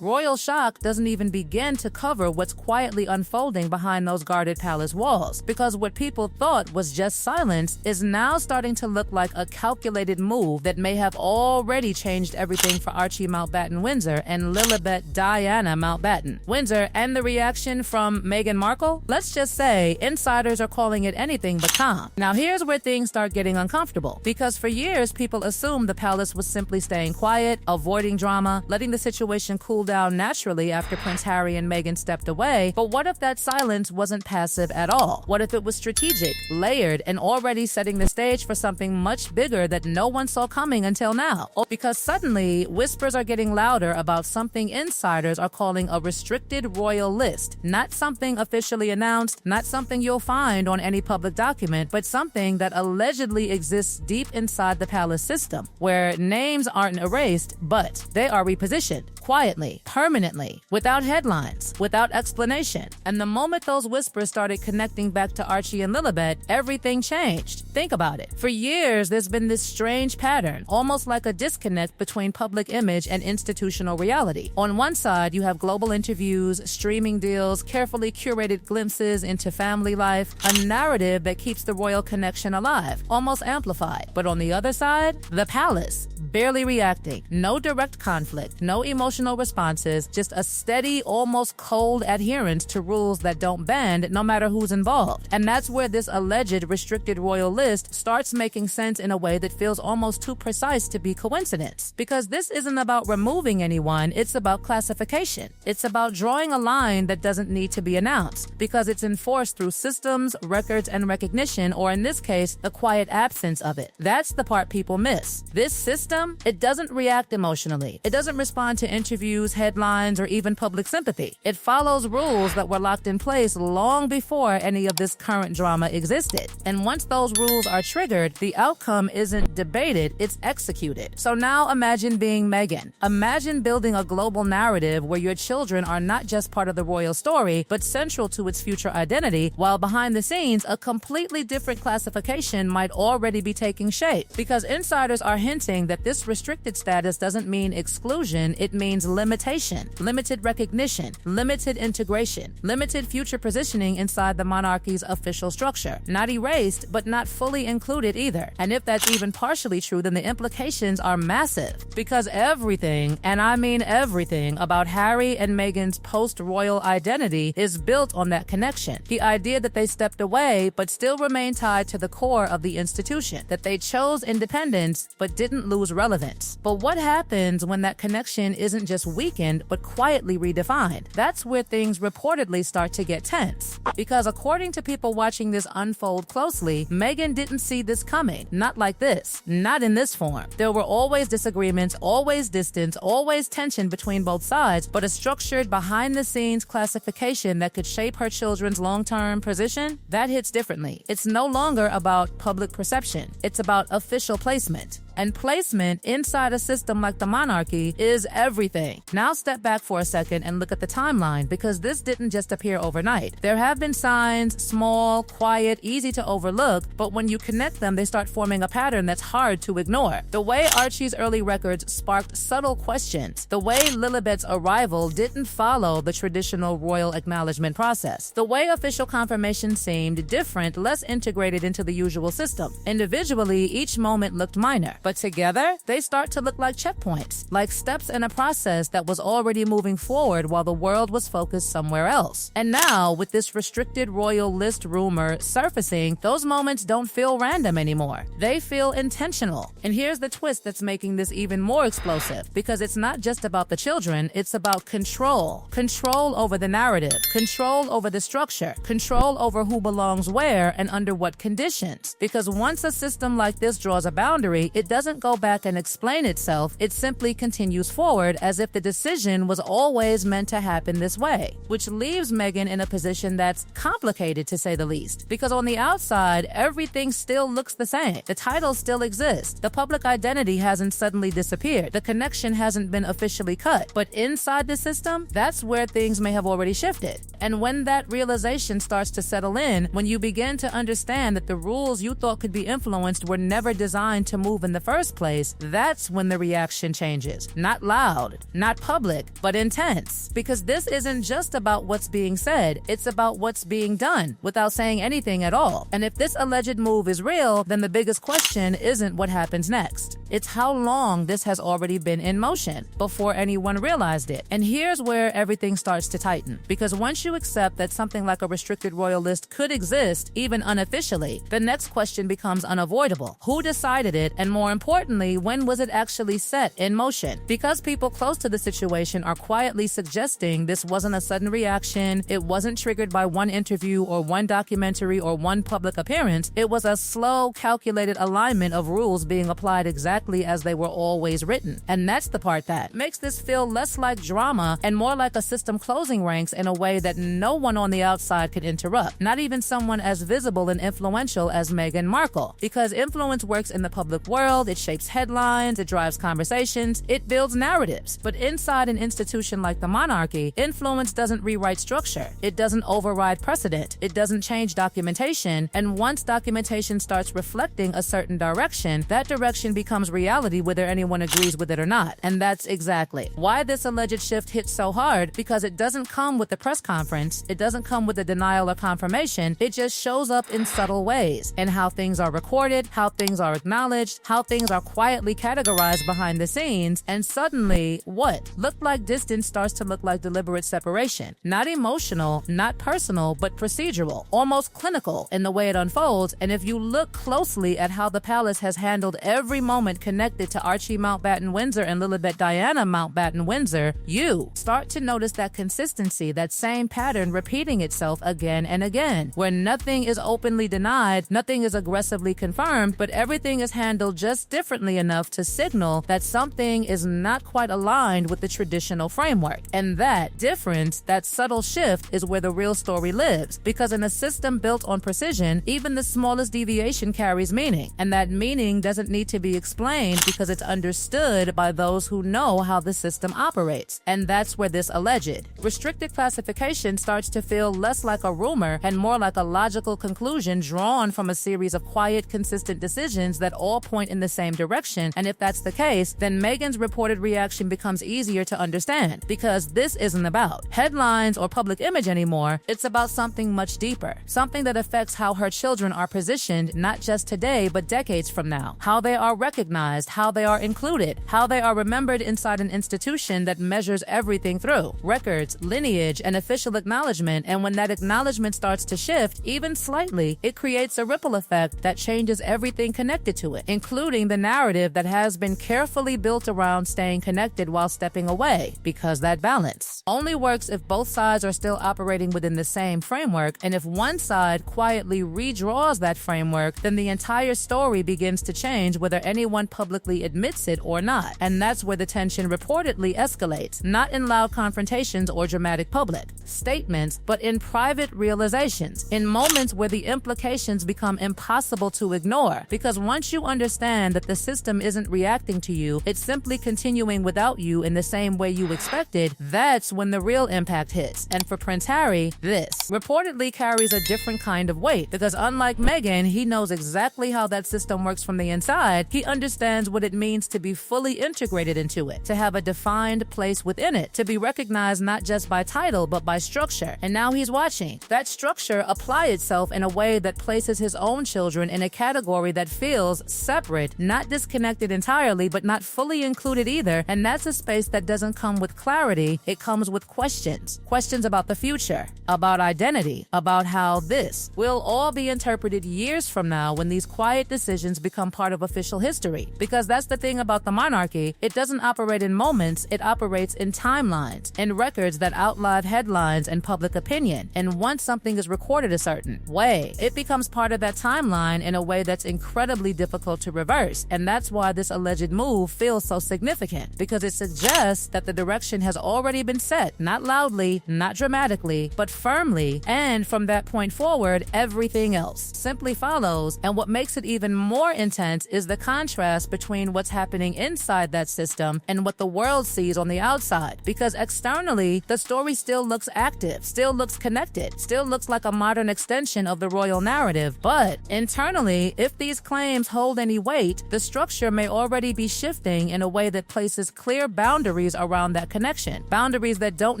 Royal shock doesn't even begin to cover what's quietly unfolding behind those guarded palace walls, because what people thought was just silence is now starting to look like a calculated move that may have already changed everything for Archie Mountbatten-Windsor and Lilibet Diana Mountbatten-Windsor. And the reaction from Meghan Markle? Let's just say insiders are calling it anything but calm. Now here's where things start getting uncomfortable, because for years people assumed the palace was simply staying quiet, avoiding drama, letting the situation cool down naturally after Prince Harry and Meghan stepped away. But what if that silence wasn't passive at all? What if it was strategic, layered, and already setting the stage for something much bigger that no one saw coming until now? Because suddenly, whispers are getting louder about something insiders are calling a restricted royal list. Not something officially announced, not something you'll find on any public document, but something that allegedly exists deep inside the palace system, where names aren't erased, but they are repositioned, quietly, permanently, without headlines, without explanation. And the moment those whispers started connecting back to Archie and Lilibet, everything changed. Think about it. For years, there's been this strange pattern, almost like a disconnect between public image and institutional reality. On one side, you have global interviews, streaming deals, carefully curated glimpses into family life, a narrative that keeps the royal connection alive, almost amplified. But on the other side, the palace, barely reacting, no direct conflict, no emotional responses, just a steady, almost cold adherence to rules that don't bend no matter who's involved. And that's where this alleged restricted royal list starts making sense in a way that feels almost too precise to be coincidence. Because this isn't about removing anyone, it's about classification. It's about drawing a line that doesn't need to be announced, because it's enforced through systems, records, and recognition, or in this case, the quiet absence of it. That's the part people miss. This system, it doesn't react emotionally. It doesn't respond to interviews, headlines, or even public sympathy. It follows rules that were locked in place long before any of this current drama existed. And once those rules are triggered, the outcome isn't debated, it's executed. So now imagine being Meghan. Imagine building a global narrative where your children are not just part of the royal story, but central to its future identity, while behind the scenes, a completely different classification might already be taking shape. Because insiders are hinting that this restricted status doesn't mean exclusion, it means limitation, limited recognition, limited integration, limited future positioning inside the monarchy's official structure. Not erased, but not fully included either. And if that's even partially true, then the implications are massive. Because everything, and I mean everything, about Harry and Meghan's post-royal identity is built on that connection. The idea that they stepped away, but still remain tied to the core of the institution. That they chose independence, but didn't lose relevance. But what happens when that connection isn't just weakened, but quietly redefined? That's where things reportedly start to get tense. Because according to people watching this unfold closely, Meghan didn't see this coming. Not like this. Not in this form. There were always disagreements, always distance, always tension between both sides, but a structured behind-the-scenes classification that could shape her children's long-term position, that hits differently. It's no longer about public perception. It's about official placement. And placement inside a system like the monarchy is everything. Now step back for a second and look at the timeline, because this didn't just appear overnight. There have been signs, small, quiet, easy to overlook, but when you connect them, they start forming a pattern that's hard to ignore. The way Archie's early records sparked subtle questions. The way Lilibet's arrival didn't follow the traditional royal acknowledgement process. The way official confirmation seemed different, less integrated into the usual system. Individually, each moment looked minor. But together, they start to look like checkpoints, like steps in a process that was already moving forward while the world was focused somewhere else. And now, with this restricted royal list rumor surfacing, those moments don't feel random anymore. They feel intentional. And here's the twist that's making this even more explosive, because it's not just about the children, it's about control. Control over the narrative, control over the structure, control over who belongs where and under what conditions. Because once a system like this draws a boundary, it doesn't go back and explain itself, it simply continues forward as if the decision was always meant to happen this way, which leaves Meghan in a position that's complicated to say the least. Because on the outside, everything still looks the same. The title still exists. The public identity hasn't suddenly disappeared. The connection hasn't been officially cut. But inside the system, that's where things may have already shifted. And when that realization starts to settle in, when you begin to understand that the rules you thought could be influenced were never designed to move in the the first place, that's when the reaction changes. Not loud, not public, but intense. Because this isn't just about what's being said, it's about what's being done without saying anything at all. And if this alleged move is real, then the biggest question isn't what happens next. It's how long this has already been in motion before anyone realized it. And here's where everything starts to tighten. Because once you accept that something like a restricted royal list could exist, even unofficially, the next question becomes unavoidable. Who decided it? And more importantly, when was it actually set in motion? Because people close to the situation are quietly suggesting this wasn't a sudden reaction, it wasn't triggered by one interview or one documentary or one public appearance, it was a slow, calculated alignment of rules being applied exactly as they were always written. And that's the part that makes this feel less like drama and more like a system closing ranks in a way that no one on the outside could interrupt, not even someone as visible and influential as Meghan Markle. Because influence works in the public world, it shapes headlines, it drives conversations, it builds narratives. But inside an institution like the monarchy, influence doesn't rewrite structure, it doesn't override precedent, it doesn't change documentation, and once documentation starts reflecting a certain direction, that direction becomes reality whether anyone agrees with it or not. And that's exactly why this alleged shift hits so hard, because it doesn't come with the press conference, it doesn't come with a denial or confirmation, it just shows up in subtle ways, in how things are recorded, how things are acknowledged, how things are quietly categorized behind the scenes, and suddenly, what looked like distance starts to look like deliberate separation. Not emotional, not personal, but procedural, almost clinical in the way it unfolds. And if you look closely at how the palace has handled every moment connected to Archie Mountbatten-Windsor and Lilibet Diana Mountbatten-Windsor, you start to notice that consistency, that same pattern repeating itself again and again, where nothing is openly denied, nothing is aggressively confirmed, but everything is handled just differently enough to signal that something is not quite aligned with the traditional framework. And that difference, that subtle shift, is where the real story lives. Because in a system built on precision, even the smallest deviation carries meaning. And that meaning doesn't need to be explained because it's understood by those who know how the system operates. And that's where this alleged restricted classification starts to feel less like a rumor and more like a logical conclusion drawn from a series of quiet, consistent decisions that all point in the same direction. And if that's the case, then Meghan's reported reaction becomes easier to understand, because this isn't about headlines or public image anymore. It's about something much deeper, something that affects how her children are positioned, not just today, but decades from now, how they are recognized, how they are included, how they are remembered inside an institution that measures everything through records, lineage, and official acknowledgement. And when that acknowledgement starts to shift, even slightly, it creates a ripple effect that changes everything connected to it, including the narrative that has been carefully built around staying connected while stepping away, because that balance only works if both sides are still operating within the same framework. And if one side quietly redraws that framework, then the entire story begins to change whether anyone publicly admits it or not. And that's where the tension reportedly escalates, not in loud confrontations or dramatic public statements, but in private realizations, in moments where the implications become impossible to ignore. Because once you understand that the system isn't reacting to you, it's simply continuing without you in the same way you expected, that's when the real impact hits. And for Prince Harry, this reportedly carries a different kind of weight, because unlike Meghan, he knows exactly how that system works from the inside. He understands what it means to be fully integrated into it, to have a defined place within it, to be recognized not just by title, but by structure. And now he's watching that structure apply itself in a way that places his own children in a category that feels separate, not disconnected entirely, but not fully included either. And that's a space that doesn't come with clarity, it comes with questions. Questions about the future, about identity, about how this will all be interpreted years from now when these quiet decisions become part of official history. Because that's the thing about the monarchy, it doesn't operate in moments, it operates in timelines, in records that outlive headlines and public opinion. And once something is recorded a certain way, it becomes part of that timeline in a way that's incredibly difficult to reverse. And that's why this alleged move feels so significant, because it suggests that the direction has already been set, not loudly, not dramatically, but firmly. And from that point forward, everything else simply follows. And what makes it even more intense is the contrast between what's happening inside that system and what the world sees on the outside. Because externally, the story still looks active, still looks connected, still looks like a modern extension of the royal narrative. But internally, if these claims hold any weight, wait, the structure may already be shifting in a way that places clear boundaries around that connection. Boundaries that don't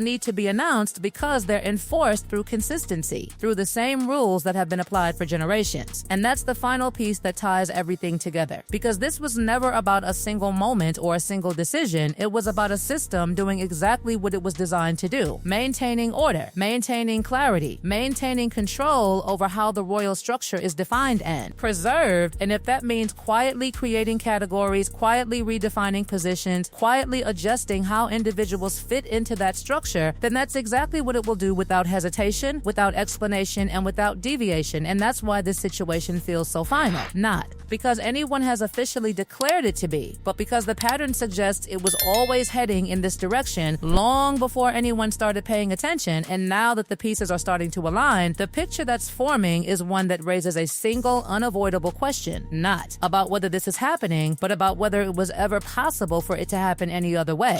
need to be announced because they're enforced through consistency, through the same rules that have been applied for generations. And that's the final piece that ties everything together. Because this was never about a single moment or a single decision, it was about a system doing exactly what it was designed to do: maintaining order, maintaining clarity, maintaining control over how the royal structure is defined and preserved. And if that means quietly creating categories, quietly redefining positions, quietly adjusting how individuals fit into that structure, then that's exactly what it will do without hesitation, without explanation, and without deviation. And that's why this situation feels so final. Not because anyone has officially declared it to be, but because the pattern suggests it was always heading in this direction long before anyone started paying attention. And now that the pieces are starting to align, the picture that's forming is one that raises a single, unavoidable question, not about whether this is happening, but about whether it was ever possible for it to happen any other way.